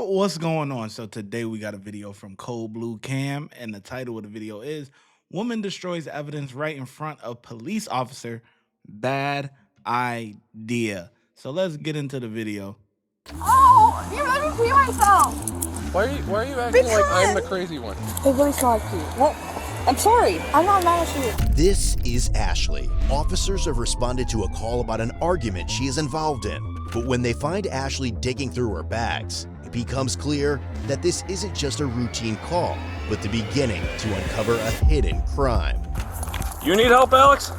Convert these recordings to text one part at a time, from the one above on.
What's going on? So today we got a video from Cold Blue Cam, and the title of the video is "Woman Destroys Evidence Right in Front of Police Officer. Bad Idea." So let's get into the video. Oh, you made me pee myself. Why are you acting like I'm the crazy one? They really saw it pee. What? I'm sorry. I'm not mad at you. This is Ashley. Officers have responded to a call about an argument she is involved in. But when they find Ashley digging through her bags, it becomes clear that this isn't just a routine call, but the beginning to uncover a hidden crime. You need help, Alex?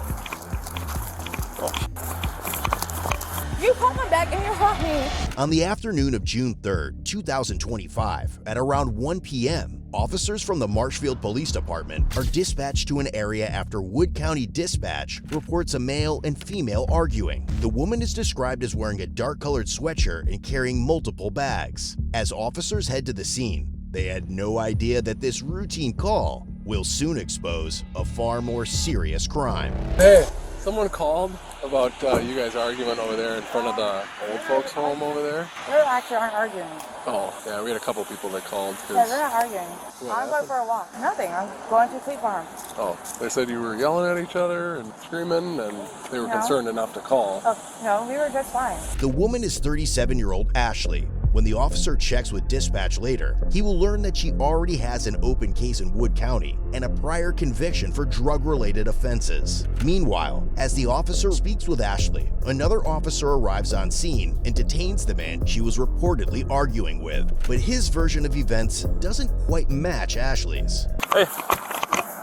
You pulled my bag and you hurt me. On the afternoon of June 3rd, 2025, at around 1 p.m., officers from the Marshfield Police Department are dispatched to an area after Wood County Dispatch reports a male and female arguing. The woman is described as wearing a dark-colored sweatshirt and carrying multiple bags. As officers head to the scene, they had no idea that this routine call will soon expose a far more serious crime. Hey, someone called about you guys arguing over there in front of the old folks home over there. They actually aren't arguing. Oh, yeah, we had a couple people that called. Yeah, they're not arguing. I'm going for a walk. Nothing. I'm going to Fleet Farm. Oh, they said you were yelling at each other and screaming, and they were No. concerned enough to call. Oh, no, we were just fine. The woman is 37-year-old Ashley. When the officer checks with dispatch later, he will learn that she already has an open case in Wood County and a prior conviction for drug-related offenses. Meanwhile, as the officer speaks with Ashley, another officer arrives on scene and detains the man she was reportedly arguing with. But his version of events doesn't quite match Ashley's. Hey,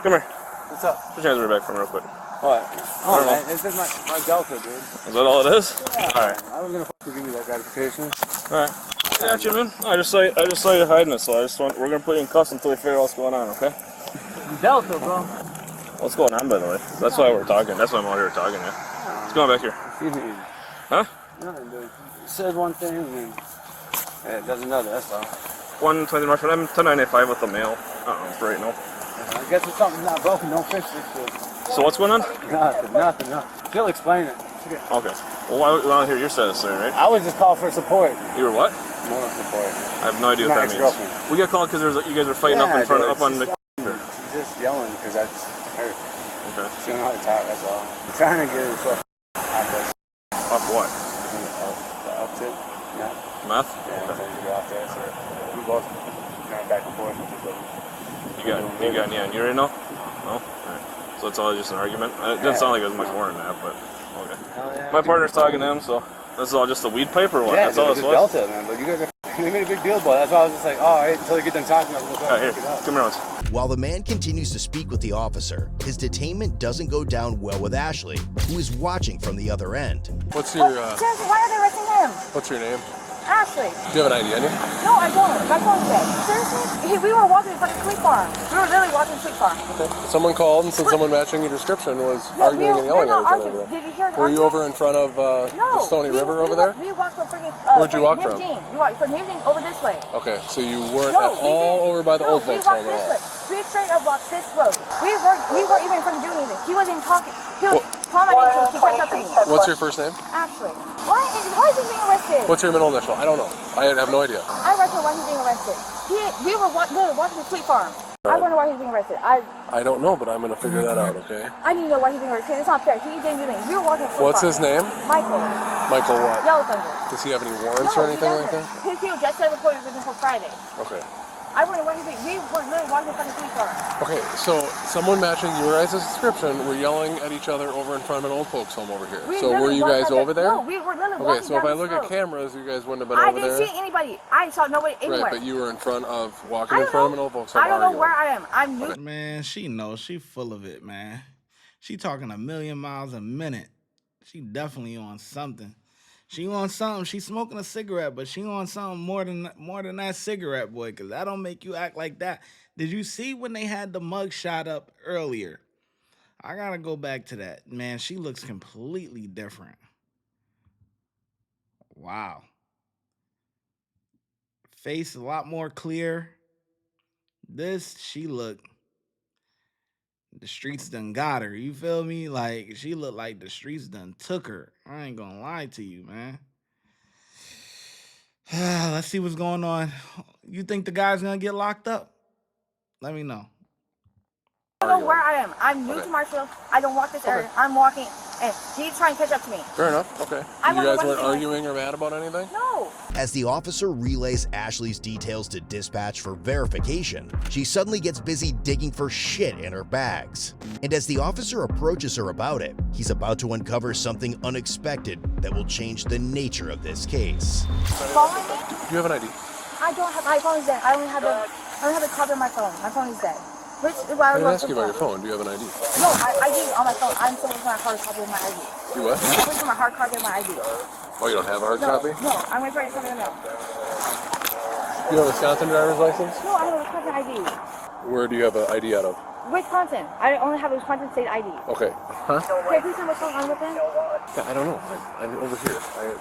come here. What's up? Put your hands right back from real quick. What? Oh, man, it's just my Delta, dude. Is that all it is? Yeah. Alright. I was gonna give you that gratification. Alright. I got you, man. I just saw you hiding it, so we're gonna put you in cuffs until we figure out what's going on, okay? Delta, bro. What's going on, by the way? That's why we're talking. That's why I'm out here talking to you. What's going on back here? Excuse me. Huh? Nothing, dude. It says one thing and then it does another, that's all. 120 Marshall. I'm 1095 with the mail. For right now. I guess if something's not broken, don't fix it. So what's going on? Nothing. She'll explain it. Okay. Well, why don't I hear your status there, right? I was just called for support. You were what? More support. I have no idea what that means. Ex-girlfriend. We got called because you guys were fighting up in front, dude, up on the. She's just yelling because that's her. Okay. She don't know how to talk, that's all. I'm trying to get her to off this. Off what? Up to it. Yeah. Meth? Yeah, I'm trying to get off there, so we both kind of back and forth. You got any on you right now? No? Alright. So it's all just an argument? It didn't sound like it was much more than that, but okay. Yeah. My partner's talking to him, so this is all just a weed pipe or what? Yeah, That's all this this was? Delta, man, but you guys they made a big deal about it. That's why I was just like, all right, until you get them talking, I'll look up. Alright, here. Come here once. While the man continues to speak with the officer, his detainment doesn't go down well with Ashley, who is watching from the other end. What's your Seriously, why are they arresting him? what's your name? Ashley. Do you have an ID on you? No, I don't. That's what I'm saying. Seriously? We were walking in front of Fleet Farm. We were literally walking Fleet Farm. Okay. Someone called and said someone matching your description was No, arguing and yelling we're at not each other over arguing. there. Did you hear an Were you argument? over in front of the Stony River over there? We walked from freaking. Where'd you walk from? We walked from Newton over this way. Okay, so you weren't No, at all over by the old we folks walked home this at way. We straight up walked this road. We weren't even in front of doing anything. He wasn't talking. He was calling my name. He kept up to me. all. What's your first name? Ashley. Why is he being arrested? What's your middle initial? I don't know. I have no idea. I wonder why he's being arrested. We were literally walking to Fleet Farm. I wonder why he's being arrested. I don't know, but I'm gonna figure that out, okay? I need to know why he's being arrested. It's not fair. He didn't do anything. We were walking to Fleet What's Farm. his name? Michael. Michael what? Yellow Thunder. Does he have any warrants No, or anything he like that? doesn't. He was just said before he was until Friday. Okay. I wonder why he's being. We were literally walking in front of Fleet Farm. Okay, so someone matching your guys' description were yelling at each other over in front of an old folks home over here. We So were literally you guys walked over there? No, we were literally Okay, walking so if down I look this at road. cameras, you guys wouldn't have been I over didn't there. see anybody. I saw nobody anywhere. Right, but you were in front of walking I in don't front of an know. old folks home. I don't know arguing. where I am. I'm new. Man, she knows she full of it, man. She talking a million miles a minute. She definitely on something. She on something. She smoking a cigarette, but she on something more than that cigarette, boy. Cause that don't make you act like that. Did you see when they had the mug shot up earlier? I gotta go back to that. Man, she looks completely different. Wow. Face a lot more clear. This, she look. The streets done got her. You feel me? Like, she looked like the streets done took her. I ain't gonna lie to you, man. Let's see what's going on. You think the guy's gonna get locked up? Let me know. I don't know where I am. I'm new to Marshall. I don't walk this area. I'm walking, and he's trying to catch up to me. Fair enough. Okay. You guys weren't arguing or mad about anything? No. As the officer relays Ashley's details to dispatch for verification, she suddenly gets busy digging for shit in her bags. And as the officer approaches her about it, he's about to uncover something unexpected that will change the nature of this case. Following me? Do you have an ID? I don't have my phone is dead. I only have the copy of my phone. My phone is dead. Which is why I didn't was ask you about your phone. Do you have an ID? No, I do on my phone. I'm still waiting for my hard copy of my ID. You what? I'm waiting for my hard copy of my ID. Oh, you don't have a hard copy? No, I'm waiting for it to come in the mail. You have a Wisconsin driver's license? No, I have a Wisconsin ID. Where do you have an ID out of? Wisconsin. I only have a Wisconsin state ID. Okay. Huh? Okay, please tell me what's going on with him. I don't know. I'm over here. I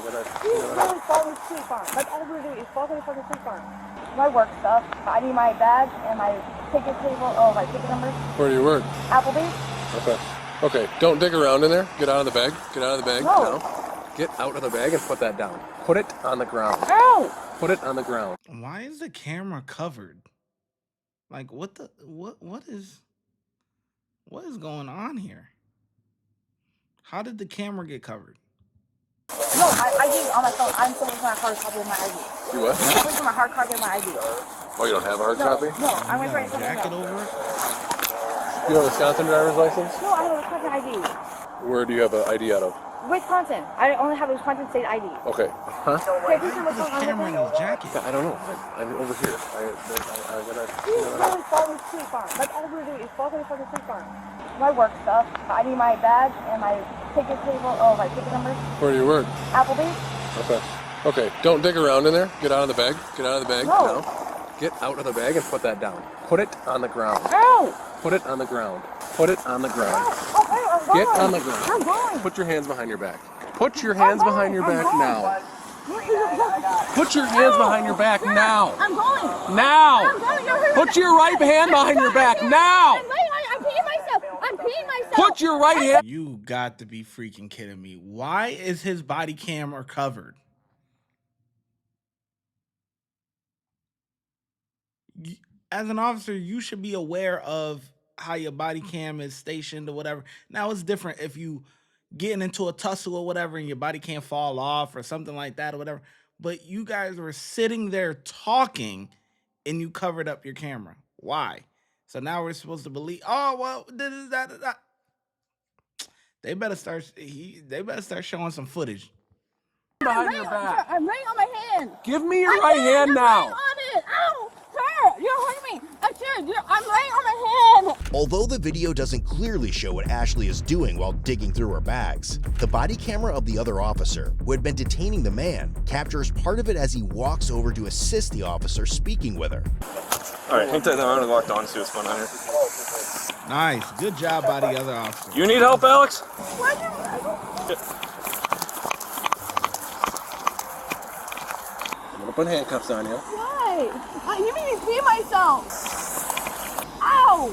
gotta. He's really following the street farm. That's all we're doing is following the fucking street farm. My work stuff. I need my bag and my ticket table. Oh, my ticket number. Where do you work? Applebee's. Okay. Okay. Don't dig around in there. Get out of the bag. Get out of the bag. No. Now. Get out of the bag and put that down. Put it on the ground. Ow! Put it on the ground. Why is the camera covered? Like what is going on here? How did the camera get covered? No, I do on my phone. I'm still waiting for my hard copy of my ID. You what? I'm waiting for my hard copy of my ID. Oh, you don't have a hard copy? No, I'm waiting for it to come in the Jacket mail. over it? You have a Wisconsin driver's license? No, I have a Wisconsin ID. Where do you have an ID out of? Wisconsin. I only have a Wisconsin state ID. Okay. Huh? Okay, please tell me what's going on with Camera in him. his jacket. I don't know. I'm over here. I gotta. He's really following the street farm. That's all we're doing is following the fucking street farm. My work stuff. I need my bag and my ticket table. Oh, my ticket number. Where do you work? Applebee's. Okay. Okay. Don't dig around in there. Get out of the bag. Get out of the bag. No. Now. Get out of the bag and put that down. Put it on the ground. Ow! Put it on the ground. Put it on the ground. Oh, okay, I'm going. Get on the ground. I'm going. Put your hands behind your back. Put your hands behind your back now. I'm Put your hands behind your back now. going. Now. I'm going. You're hurting. Put your right hand behind your back now. I'm peeing myself. I'm peeing myself. Put your right hand. You got to be freaking kidding me. Why is his body camera covered? As an officer, you should be aware of how your body cam is stationed or whatever. Now, it's different if you getting into a tussle or whatever and your body can't fall off or something like that or whatever. But you guys were sitting there talking and you covered up your camera. Why? So now we're supposed to believe, oh, well, that. They better start showing some footage. Behind your back. I'm laying on my hand. Give me your right hand now. I'm laying on it. Ow! Sir, you're hurting me. I'm laying on my hand. Although the video doesn't clearly show what Ashley is doing while digging through her bags, the body camera of the other officer, who had been detaining the man, captures part of it as he walks over to assist the officer speaking with her. All right, hang tight. I'm gonna lock on and see what's going on here. Nice. Good job by the other officer. You need help, Alex? I'm gonna put handcuffs on you. Why? You made me pee myself. Ow!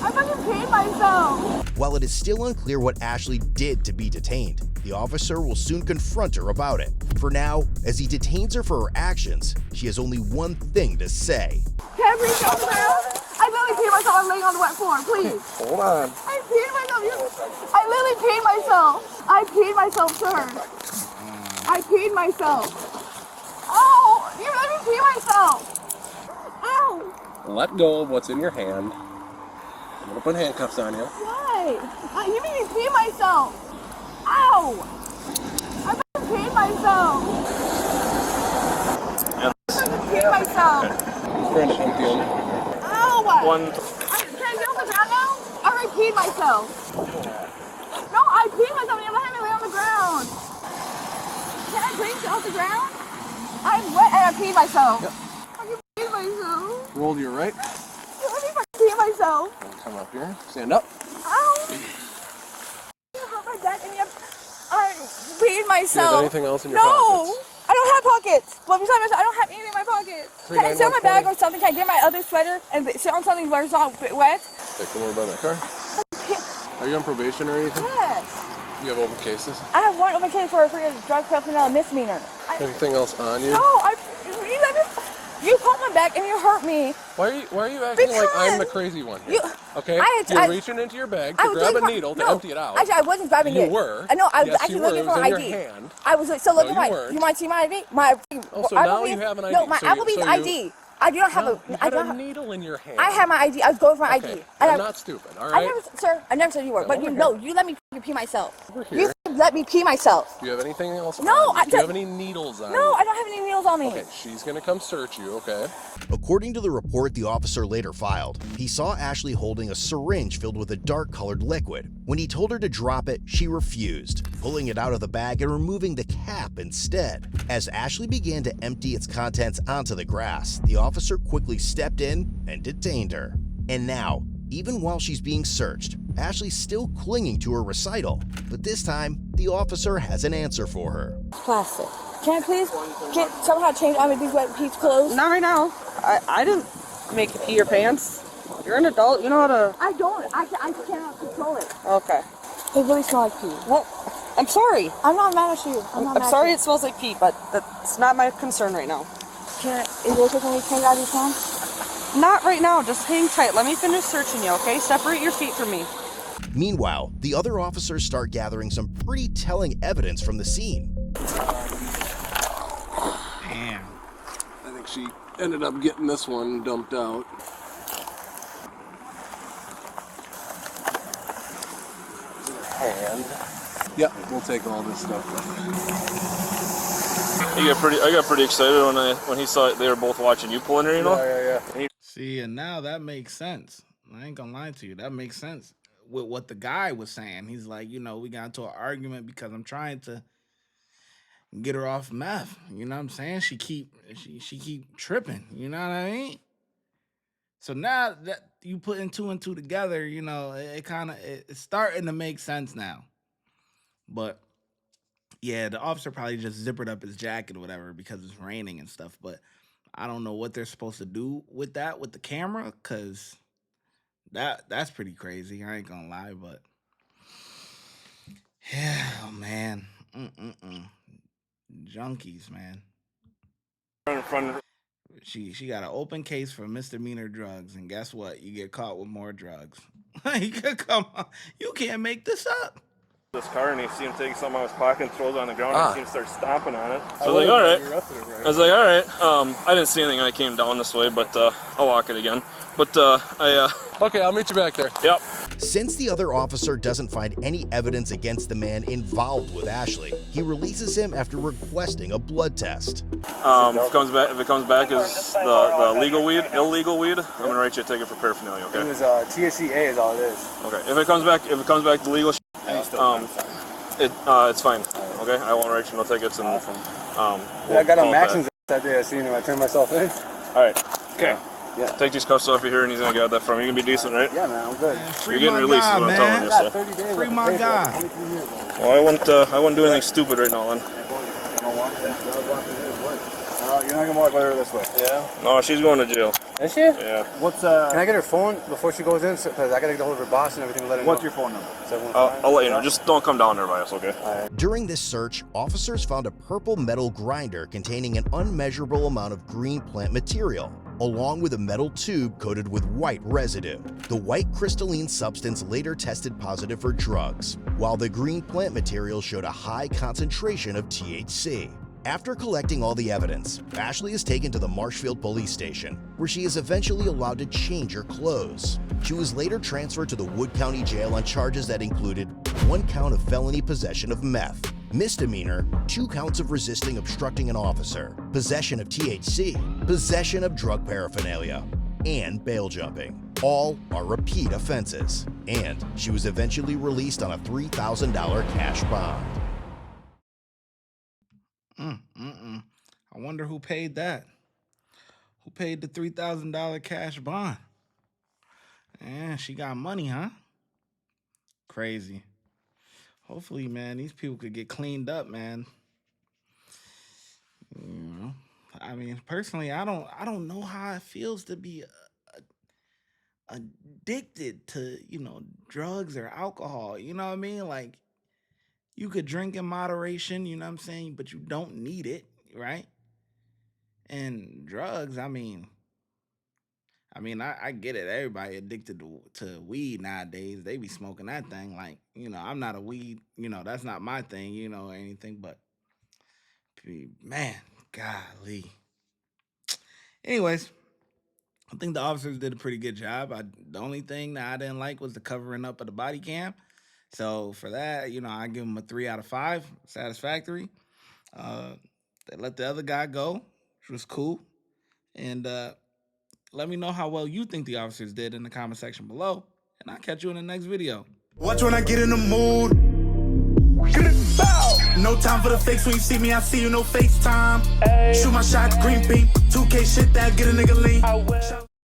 I fucking peed myself. While it is still unclear what Ashley did to be detained, the officer will soon confront her about it. For now, as he detains her for her actions, she has only one thing to say. Can I reach out now? I literally peed myself. I'm laying on the wet floor. Please. Hold on. I peed myself. I literally peed myself. I peed myself, sir. I peed myself. Oh, you let me pee myself. Ow. Let go of what's in your hand. I'm gonna put handcuffs on you. Why? You made me pee myself. Ow. I fucking peed myself. Yeah. I fucking peed myself. He's trying to empty him. Ow. One. Can I get on the ground now? I already peed myself. No, I peed myself. You let me lay on the ground. Can I please get off the ground? I'm wet and I peed myself. Yep. I can pee myself. Roll to your right. Let me fucking pee myself. Come up here. Stand up. Ow. You hurt my back and I peed Do you have myself. anything else in your No. pockets? I don't have pockets. Well, besides myself, I don't have anything in my pockets. Can I sit on my bag or something? Can I get my other sweater and sit on something where it's not wet? Hey, come over by my car. Are you on probation or anything? Yes. You have open cases? I have one open case for a drug paraphernalia misdemeanor. Anything else on you? No, you caught my back and you hurt me. Why are you acting like I'm the crazy one here? Okay? You're reaching into your bag to grab a needle to empty it out. Actually, I wasn't grabbing it. You were. I know. I was Yes, actually you were. looking It for was my in ID. your hand. I was still looking No, for you my. weren't. You might see my ID. Oh, so now you have an ID. No, my So Applebee's ID. I do not have no, a. you I had don't a have. needle in your hand. I had my ID. I was going for my Okay. ID. I'm not stupid, all right? I never said you were. But you know, you let me pee myself. Over here. You let me pee myself. Do you have anything else No, on you? I Do you don't- have any needles on you? No, I don't have any needles on me. Okay, she's gonna come search you, okay? According to the report the officer later filed, he saw Ashley holding a syringe filled with a dark-colored liquid. When he told her to drop it, she refused, pulling it out of the bag and removing the cap instead. As Ashley began to empty its contents onto the grass, the officer quickly stepped in and detained her. And now, even while she's being searched, Ashley's still clinging to her recital, but this time, the officer has an answer for her. Plastic. Can I please get somehow change out of these wet peach clothes? Not right now. I didn't make you pee your pants. You're an adult. You know how to. I don't. I cannot control it. Okay. It really smells like pee. Well, I'm sorry. I'm not mad at you. I'm sorry it smells like pee, but that's not my concern right now. Is it okay for me to change out of these pants? Not right now. Just hang tight. Let me finish searching you, okay? Separate your feet from me. Meanwhile, the other officers start gathering some pretty telling evidence from the scene. Damn. I think she ended up getting this one dumped out. Hand. Yeah, we'll take all this stuff. I got pretty excited when he saw it. They were both watching you pulling her, you know. Yeah. See, and now that makes sense. I ain't gonna lie to you. That makes sense with what the guy was saying. He's like, we got into an argument because I'm trying to get her off meth. You know what I'm saying? She keep tripping. You know what I mean? So now that you putting two and two together, it's starting to make sense now. But yeah, the officer probably just zippered up his jacket or whatever because it's raining and stuff. But I don't know what they're supposed to do with that with the camera, because that's pretty crazy. I ain't gonna lie, but yeah, man, junkies, man. In front of her. She got an open case for misdemeanor drugs, and guess what? You get caught with more drugs. Come on, you can't make this up. This car, and he see him take something out of his pocket and throw it on the ground, and he see him start stomping on it. So I was like, all right. I was like, all right. I didn't see anything when I came down this way, but I'll walk it again. But Okay, I'll meet you back there. Yep. Since the other officer doesn't find any evidence against the man involved with Ashley, he releases him after requesting a blood test. If it comes back as the illegal weed, I'm gonna write you a ticket for paraphernalia. Okay. It was THCA is all it is. Okay. If it comes back the legal, it's fine. Okay. I won't write you no tickets, and I got on Maxon's that day. I seen him. I turned myself in. All right. Okay. Yeah. Take these cuffs off you here, and he's gonna get that from you. You can be decent, right? Yeah, man, I'm good. Free You're getting my released, guy, is what I'm telling you. So. 30 days. Free my guy. Well, I wouldn't do anything stupid right now, then. You're not gonna walk with her this way. Yeah. No, she's going to jail. Is she? Yeah. What's Can I get her phone before she goes in? Because I gotta get a hold of her boss and everything. What's your phone number? I'll let you know. Just don't come down there by us, okay? During this search, officers found a purple metal grinder containing an unmeasurable amount of green plant material, along with a metal tube coated with white residue. The white crystalline substance later tested positive for drugs, while the green plant material showed a high concentration of THC. After collecting all the evidence, Ashley is taken to the Marshfield police station, where she is eventually allowed to change her clothes. She was later transferred to the Wood County Jail on charges that included 1 count of felony possession of meth, misdemeanor, 2 counts of resisting obstructing an officer, possession of THC, possession of drug paraphernalia, and bail jumping. All are repeat offenses, and she was eventually released on a $3,000 cash bond. I wonder who paid that. Who paid the $3,000 cash bond? Yeah, she got money, huh? Crazy. Hopefully, man, these people could get cleaned up, man. I mean, personally, I don't know how it feels to be addicted to, drugs or alcohol. You know what I mean? Like, You could drink in moderation, you know what I'm saying? But you don't need it, right? And drugs, I mean, I get it. Everybody addicted to weed nowadays. They be smoking that thing. Like, I'm not a weed, that's not my thing, or anything. But, man, golly. Anyways, I think the officers did a pretty good job. The only thing that I didn't like was the covering up of the body cam. So for that, I give them a 3 out of 5, satisfactory. They let the other guy go, which was cool. And let me know how well you think the officers did in the comment section below. And I'll catch you in the next video. Watch when I get in the mood. No time for the fakes. When you see me, I see you, no FaceTime. Shoot my shot, green beam. 2K shit that get a nigga lean.